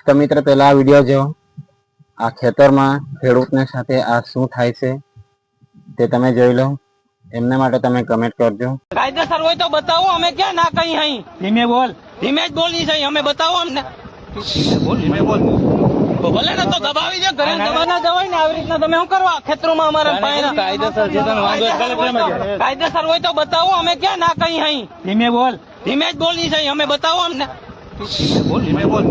તો મિત્ર પહેલા આ વિડીયો જો આ ખેતરમાં ખેડૂતને સાથે આ શું થાય છે તે તમે જોઈ લો। એમના માટે તમે કમેન્ટ કરજો। કાયદેસર હોય તો બતાવો, અમે ક્યાં ના કहीं હઈ। ધીમે બોલ, ધીમે જ બોલની છે, અમે બતાવો અમને। ધીમે બોલ તો ભલે ને તો દબાવી દે, ઘરે દબાના દવાય ને આવી રીતના તમે શું કરવા ખેતરોમાં અમારા પાયરા કાયદેસર છે, તને વાંધો કાયદેસર હોય તો બતાવો, અમે ક્યાં ના કहीं હઈ। ધીમે બોલ, ધીમે જ બોલની છે, અમે બતાવો અમને। ધીમે બોલ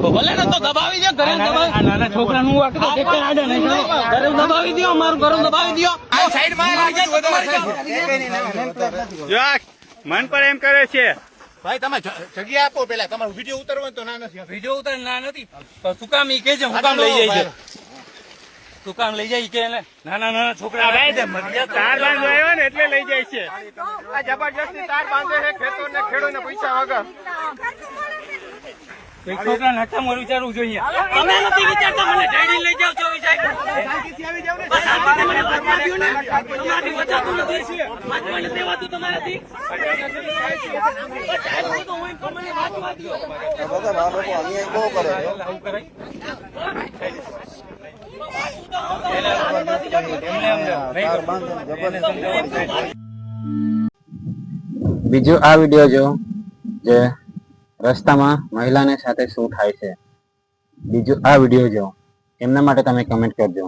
તો ભલે ને તો દબાવી દે, ઘરે દબાવી નાના છોકરાનું વાટકો કે આડે નહીં ઘરે દબાવી દો, અમારું ઘરે દબાવી દો। આ સાઈડ માં લાગે મન પર એમ કરે છે ભાઈ તમે જગ્યા આપો, પેલા તમારો વિડીયો ઉતારવો તો ના નથી, વિડીયો ઉતાર ના નથી તો શું કામ ઈ કે છે, હું કામ લઈ જાય છે, શું કામ લઈ જાય કે નાના છોકરા તાર બાંધવા આવ્યો ને એટલે લઈ જાય છે। આ જબરજસ્તી તાર બાંધે છે ખેતર ને ખેડૂત ને પૈસા વગર। છોકરા નઠા મોર વિચારવું જોઈએ। તમે નથી વિચારતા, મને ડેડી લઈ જાવ છો સાહેબ, બસ આથી મને વાંચવા દ્યો ને, તમારાથી વચાતું નથી, વાંચવા નથી દેવાતું તમારાથી, સાહેબ હું તો હું તમને વાંચવા દ્યો। બીજો આ વિડીયો જો જે રસ્તામાં મહિલાને સાથે શું થાય છે, બીજો આ વિડીયો જો એમના માટે તમે કમેન્ટ કરજો।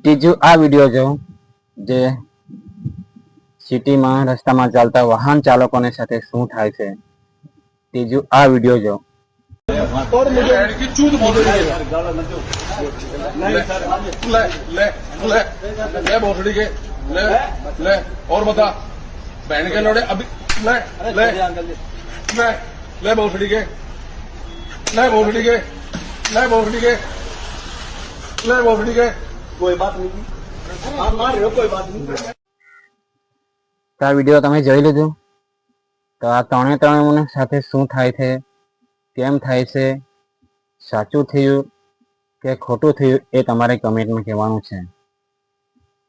ત્રીજું આ વિડીયો જો જે સિટીમાં રસ્તામાં ચાલતા વાહન ચાલકોને સાથે શું થાય છે, ત્રીજું આ વિડીયો જો। और बता बहन के लोड़े अभी ले ले ले ले भोसड़ी के ले भोसड़ी के ले भोसड़ी के ले भोसड़ी के कोई बात नहीं, आप मार रहे हो कोई बात नहीं। તો આ વિડીયો તમે જોઈ લીધું, તો આ ત્રણે સાથે શું થાય છે, કેમ થાય છે, સાચું થયું કે ખોટું થયું એ તમારે કમેન્ટમાં કહેવાનું છે।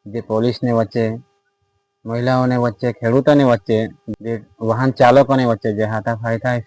જે પોલીસને વચ્ચે, મહિલાઓને વચ્ચે, ખેડૂતોની વચ્ચે, જે વાહન ચાલકોની વચ્ચે જે હાથાપાઈ થાય